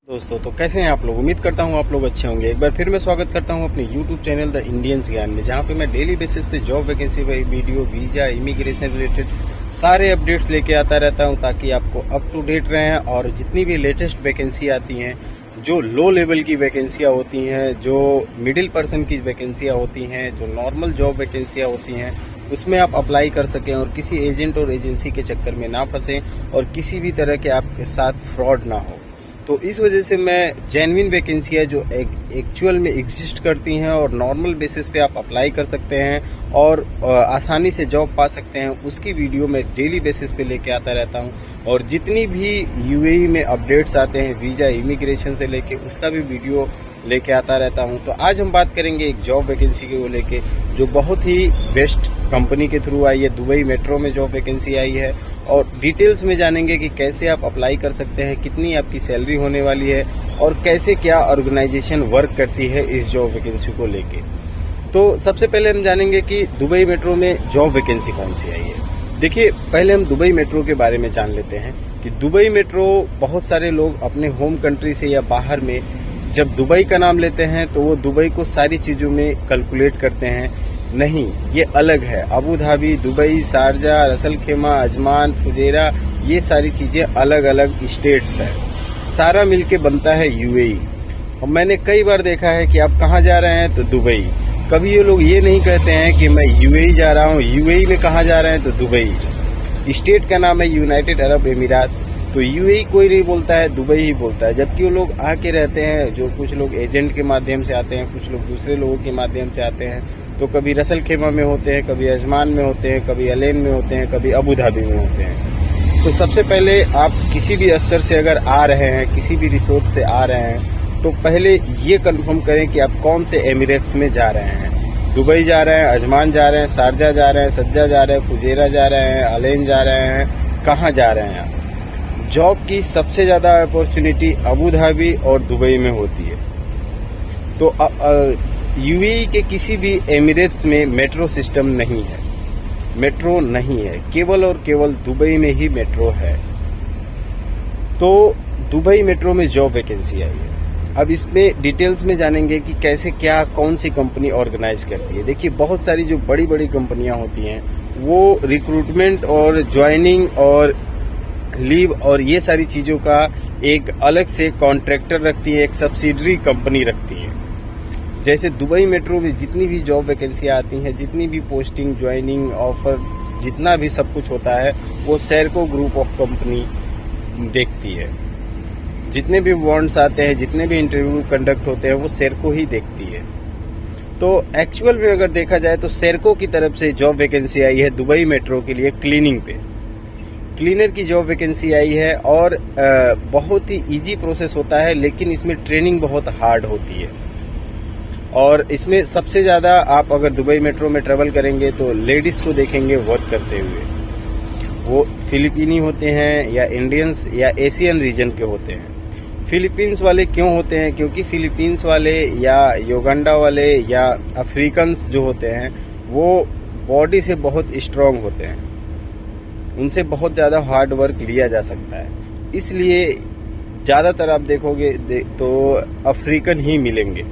दोस्तों तो कैसे हैं आप लोग। उम्मीद करता हूं आप लोग अच्छे होंगे। एक बार फिर मैं स्वागत करता हूं अपने YouTube चैनल द इंडियंस ज्ञान में, जहां पे मैं डेली बेसिस पे job vacancy video, visa, immigration related सारे अपडेट्स लेके आता रहता हूं, ताकि आपको अप टू डेट रहें। और जितनी भी लेटेस्ट वैकेंसी आती हैं, जो लो लेवल की वैकेंसियाँ होती हैं, जो मिडिल पर्सन की वैकेंसियाँ होती हैं, जो नॉर्मल जॉब वैकेंसियाँ होती हैं, उसमें आप अप्लाई कर सकें और किसी एजेंट और एजेंसी के चक्कर में ना फंसें और किसी भी तरह के आपके साथ फ्रॉड ना हो। तो इस वजह से मैं जेन्युइन वैकेंसियाँ जो एक्चुअल में एग्जिस्ट करती हैं और नॉर्मल बेसिस पे आप अप्लाई कर सकते हैं और आसानी से जॉब पा सकते हैं, उसकी वीडियो मैं डेली बेसिस पे लेके आता रहता हूं। और जितनी भी यूएई में अपडेट्स आते हैं वीज़ा, इमिग्रेशन से लेके, उसका भी वीडियो लेके आता रहता हूं। तो आज हम बात करेंगे एक जॉब वैकेंसी को लेके, जो बहुत ही बेस्ट कंपनी के थ्रू आई है। दुबई मेट्रो में जॉब वैकेंसी आई है और डिटेल्स में जानेंगे कि कैसे आप अप्लाई कर सकते हैं, कितनी आपकी सैलरी होने वाली है और कैसे क्या ऑर्गेनाइजेशन वर्क करती है इस जॉब वैकेंसी को लेके। तो सबसे पहले हम जानेंगे कि दुबई मेट्रो में जॉब वैकेंसी कौन सी आई है। देखिए, पहले हम दुबई मेट्रो के बारे में जान लेते हैं कि दुबई मेट्रो, बहुत सारे लोग अपने होम कंट्री से या बाहर में जब दुबई का नाम लेते हैं तो वो दुबई को सारी चीज़ों में कैलकुलेट करते हैं। नहीं, ये अलग है। Abu Dhabi, Dubai, Sharjah, Russell खेमा, अजमान, फुजेरा, ये सारी चीज़ें अलग अलग स्टेट्स हैं। सारा मिलके बनता है यूएई। और मैंने कई बार देखा है कि आप कहाँ जा रहे हैं तो दुबई। कभी ये लोग ये नहीं कहते हैं कि मैं यूएई जा रहा हूँ। यूएई में कहाँ जा रहे हैं तो दुबई। स्टेट का नाम है यूनाइटेड अरब एमिरात, तो यूएई कोई नहीं बोलता है, दुबई ही बोलता है। जबकि वो लोग आके रहते हैं, जो कुछ लोग एजेंट के माध्यम से आते हैं, कुछ लोग दूसरे लोगों के माध्यम से आते हैं। तो कभी रसल खेमा में होते हैं, कभी अजमान में होते हैं, कभी अलेन में होते हैं, कभी अबू धाबी में होते हैं। तो सबसे पहले आप किसी भी स्तर से अगर आ रहे हैं, किसी भी रिसोर्ट से आ रहे हैं, तो पहले ये कंफर्म करें कि आप कौन से एमिरेट्स में जा रहे हैं। दुबई जा रहे हैं, अजमान जा रहे हैं, शारजा जा रहे हैं, सज्जा जा रहे हैं, फुजेरा जा रहे हैं, अलेन जा रहे हैं, कहाँ जा रहे हैं आप। जॉब की सबसे ज़्यादा अपॉर्चुनिटी अबू धाबी और दुबई में होती है। तो यूएई के किसी भी एमिरेट्स में मेट्रो सिस्टम नहीं है, मेट्रो नहीं है, केवल और केवल दुबई में ही मेट्रो है। तो दुबई मेट्रो में जॉब वैकेंसी आई है। अब इसमें डिटेल्स में जानेंगे कि कैसे क्या, कौन सी कंपनी ऑर्गेनाइज करती है। देखिए, बहुत सारी जो बड़ी बड़ी कंपनियां होती हैं, वो रिक्रूटमेंट और ज्वाइनिंग और लीव और ये सारी चीज़ों का एक अलग से कॉन्ट्रैक्टर रखती है, एक सब्सिडरी कंपनी रखती है। जैसे दुबई मेट्रो में जितनी भी जॉब वैकेंसियाँ आती हैं, जितनी भी पोस्टिंग, ज्वाइनिंग, ऑफर, जितना भी सब कुछ होता है, वो सेरको ग्रुप ऑफ कंपनी देखती है। जितने भी वारंट्स आते हैं, जितने भी इंटरव्यू कंडक्ट होते हैं, वो सेरको ही देखती है। तो एक्चुअल में अगर देखा जाए तो सेरको की तरफ से जॉब वैकेंसी आई है दुबई मेट्रो के लिए क्लीनिंग पे। क्लीनर की जॉब वैकेंसी आई है और बहुत ही इजी प्रोसेस होता है, लेकिन इसमें ट्रेनिंग बहुत हार्ड होती है। और इसमें सबसे ज़्यादा आप अगर दुबई मेट्रो में ट्रेवल करेंगे तो लेडीज़ को देखेंगे वर्क करते हुए। वो फिलिपीनी होते हैं या इंडियंस या एशियन रीजन के होते हैं। फिलीपींस वाले क्यों होते हैं? क्योंकि फिलीपींस वाले या युगांडा वाले या अफ्रीकन्स जो होते हैं, वो बॉडी से बहुत स्ट्रांग होते हैं, उनसे बहुत ज़्यादा हार्ड वर्क लिया जा सकता है। इसलिए ज़्यादातर आप देखोगे तो अफ्रीकन ही मिलेंगे।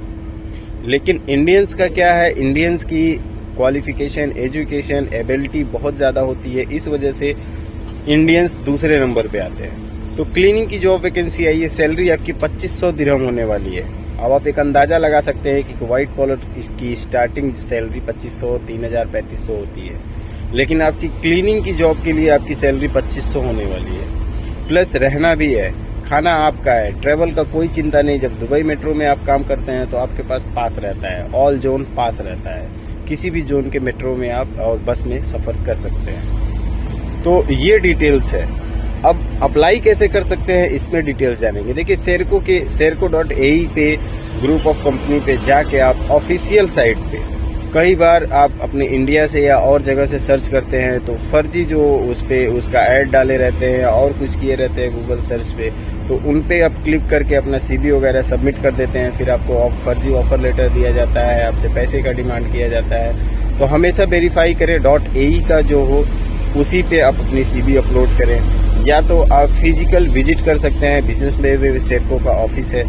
लेकिन इंडियंस का क्या है, इंडियंस की क्वालिफिकेशन, एजुकेशन, एबिलिटी बहुत ज़्यादा होती है। इस वजह से इंडियंस दूसरे नंबर पे आते हैं। तो क्लीनिंग की जॉब वैकेंसी आई है। सैलरी आपकी 2500 दिरहम होने वाली है। अब आप एक अंदाज़ा लगा सकते हैं कि वाइट कॉलर की स्टार्टिंग सैलरी 2500, 3000, 3500 होती है। लेकिन आपकी क्लीनिंग की जॉब के लिए आपकी सैलरी 2500 होने वाली है। प्लस रहना भी है, खाना आपका है, ट्रैवल का कोई चिंता नहीं। जब दुबई मेट्रो में आप काम करते हैं तो आपके पास पास रहता है, ऑल जोन पास रहता है। किसी भी जोन के मेट्रो में आप और बस में सफ़र कर सकते हैं। तो ये डिटेल्स है। अब अप्लाई कैसे कर सकते हैं, इसमें डिटेल्स जानेंगे। देखिए, सेरको.ai पे, ग्रुप ऑफ कंपनी पे जाके आप ऑफिशियल साइट पे, कई बार आप अपने इंडिया से या और जगह से सर्च करते हैं तो फर्जी जो उस पे उसका ऐड डाले रहते हैं और कुछ किए रहते हैं गूगल सर्च पे, तो उन पे आप क्लिक करके अपना CV वगैरह सबमिट कर देते हैं। फिर आपको फर्जी ऑफर लेटर दिया जाता है, आपसे पैसे का डिमांड किया जाता है। तो हमेशा वेरीफाई करें .ai का जो हो, उसी पे आप अपनी CV अपलोड करें। या तो आप फिजिकल विजिट कर सकते हैं। बिजनेस में सेरको का ऑफिस है,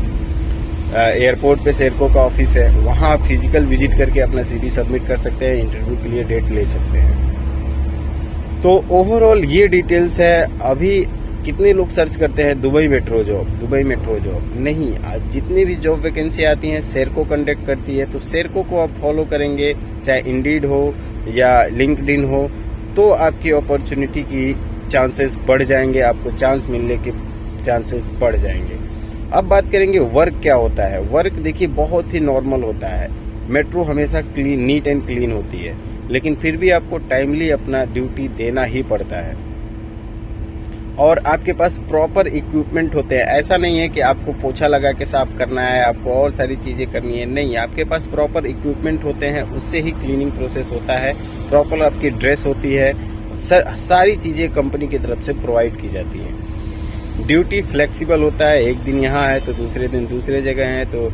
एयरपोर्ट पे सेरको का ऑफिस है, वहाँ आप फिजिकल विजिट करके अपना CV सबमिट कर सकते हैं, इंटरव्यू के लिए डेट ले सकते हैं। तो ओवरऑल ये डिटेल्स है। अभी कितने लोग सर्च करते हैं दुबई मेट्रो जॉब, नहीं, जितनी भी जॉब वैकेंसी आती हैं सेरको कंडक्ट करती है। तो सेरको को आप फॉलो करेंगे, चाहे इंडीड हो या लिंक्डइन हो, तो आपकी अपॉर्चुनिटी की चांसेस बढ़ जाएंगे, आपको चांस मिलने के चांसेस बढ़ जाएंगे। अब बात करेंगे वर्क क्या होता है। वर्क देखिए बहुत ही नॉर्मल होता है। मेट्रो हमेशा क्लीन, नीट एंड क्लीन होती है, लेकिन फिर भी आपको टाइमली अपना ड्यूटी देना ही पड़ता है और आपके पास प्रॉपर इक्विपमेंट होते हैं। ऐसा नहीं है कि आपको पोछा लगा के साफ करना है, आपको और सारी चीजें करनी है, नहीं, आपके पास प्रॉपर इक्विपमेंट होते हैं, उससे ही क्लीनिंग प्रोसेस होता है। प्रॉपर आपकी ड्रेस होती है, सारी चीजें कंपनी की तरफ से प्रोवाइड की जाती है। ड्यूटी फ्लेक्सिबल होता है, एक दिन यहाँ है तो दूसरे दिन दूसरे जगह है। तो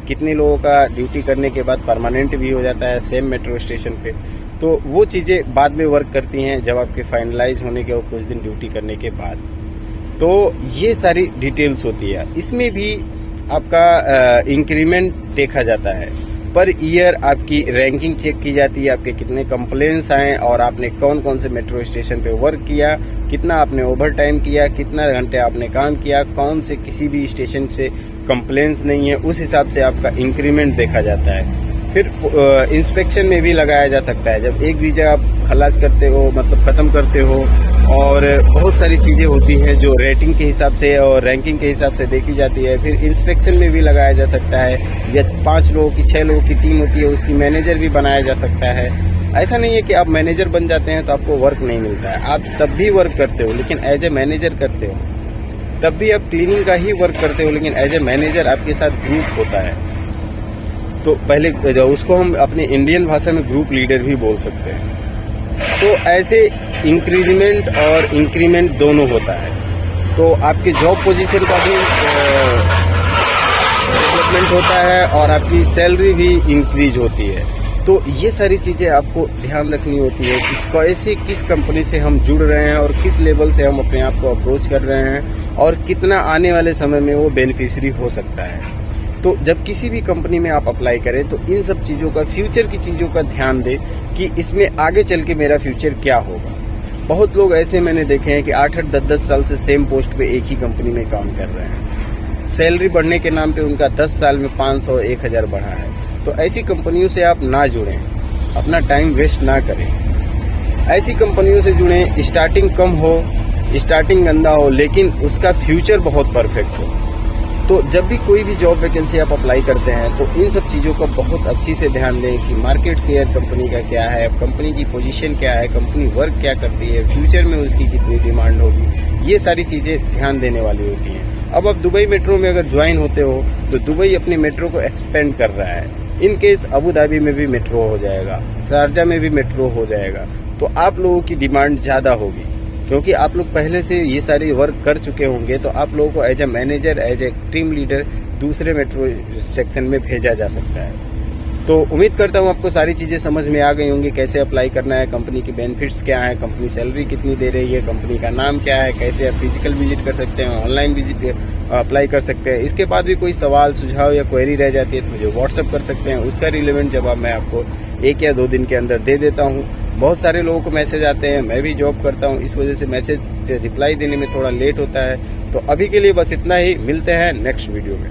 कितने लोगों का ड्यूटी करने के बाद परमानेंट भी हो जाता है सेम मेट्रो स्टेशन पे। तो वो चीजें बाद में वर्क करती हैं जब आपके फाइनलाइज होने के कुछ दिन ड्यूटी करने के बाद। तो ये सारी डिटेल्स होती है। इसमें भी आपका इंक्रीमेंट देखा जाता है, पर ईयर आपकी रैंकिंग चेक की जाती है, आपके कितने कंप्लेंट्स आए और आपने कौन कौन से मेट्रो स्टेशन पे वर्क किया, कितना आपने ओवर टाइम किया, कितना घंटे आपने काम किया, कौन से किसी भी स्टेशन से कंप्लेंट्स नहीं है, उस हिसाब से आपका इंक्रीमेंट देखा जाता है। फिर इंस्पेक्शन में भी लगाया जा सकता है। जब एक भी जगह आप खलास करते हो, मतलब खत्म करते हो, और बहुत सारी चीजें होती हैं जो रेटिंग के हिसाब से और रैंकिंग के हिसाब से देखी जाती है, फिर इंस्पेक्शन में भी लगाया जा सकता है। या 5 लोगों की 6 लोगों की टीम होती है, उसकी मैनेजर भी बनाया जा सकता है। ऐसा नहीं है कि आप मैनेजर बन जाते हैं तो आपको वर्क नहीं मिलता है, आप तब भी वर्क करते हो, लेकिन एज ए मैनेजर करते हो। तब भी आप क्लीनिंग का ही वर्क करते हो, लेकिन एज ए मैनेजर आपके साथ ग्रुप होता है। तो पहले उसको हम अपने इंडियन भाषा में ग्रुप लीडर भी बोल सकते हैं। तो ऐसे इंक्रीजमेंट और इंक्रीमेंट दोनों होता है। तो आपके जॉब पोजीशन का भी डेवलपमेंट होता है और आपकी सैलरी भी इंक्रीज होती है। तो ये सारी चीजें आपको ध्यान रखनी होती है कि कैसे, किस कंपनी से हम जुड़ रहे हैं और किस लेवल से हम अपने आप को अप्रोच कर रहे हैं और कितना आने वाले समय में वो बेनिफिशियरी हो सकता है। तो जब किसी भी कंपनी में आप अप्लाई करें तो इन सब चीज़ों का, फ्यूचर की चीज़ों का ध्यान दें कि इसमें आगे चल के मेरा फ्यूचर क्या होगा। बहुत लोग ऐसे मैंने देखे हैं कि 8-8, 10-10 साल से सेम पोस्ट पे एक ही कंपनी में काम कर रहे हैं। सैलरी बढ़ने के नाम पे उनका 10 साल में 500, 1000 बढ़ा है। तो ऐसी कंपनियों से आप ना जुड़ें, अपना टाइम वेस्ट ना करें। ऐसी कंपनियों से जुड़ें, स्टार्टिंग कम हो, स्टार्टिंग गंदा हो, लेकिन उसका फ्यूचर बहुत परफेक्ट हो। तो जब भी कोई भी जॉब वैकेंसी आप अप्लाई करते हैं तो इन सब चीज़ों का बहुत अच्छी से ध्यान दें कि मार्केट शेयर कंपनी का क्या है, कंपनी की पोजीशन क्या है, कंपनी वर्क क्या करती है, फ्यूचर में उसकी कितनी डिमांड होगी, ये सारी चीज़ें ध्यान देने वाली होती हैं। अब आप दुबई मेट्रो में अगर ज्वाइन होते हो तो दुबई अपनी मेट्रो को एक्सपेंड कर रहा है। इन केस अबू धाबी में भी मेट्रो हो जाएगा, शारजा में भी मेट्रो हो जाएगा, तो आप लोगों की डिमांड ज़्यादा होगी क्योंकि आप लोग पहले से ये सारी वर्क कर चुके होंगे। तो आप लोगों को as a manager, as a team leader दूसरे मेट्रो सेक्शन में भेजा जा सकता है। तो उम्मीद करता हूँ आपको सारी चीज़ें समझ में आ गई होंगी, कैसे अप्लाई करना है, कंपनी की बेनिफिट्स क्या है, कंपनी सैलरी कितनी दे रही है, कंपनी का नाम क्या है, कैसे आप फिजिकल विजिट कर सकते हैं, ऑनलाइन विजिट अप्लाई कर सकते हैं। इसके बाद भी कोई सवाल, सुझाव या क्वेरी रह जाती है तो मुझे व्हाट्सअप कर सकते हैं, उसका रिलेवेंट जवाब मैं आपको 1 या 2 दिन के अंदर दे देता हूँ। बहुत सारे लोगों को मैसेज आते हैं, मैं भी जॉब करता हूँ, इस वजह से मैसेज रिप्लाई देने में थोड़ा लेट होता है। तो अभी के लिए बस इतना ही, मिलते हैं नेक्स्ट वीडियो में।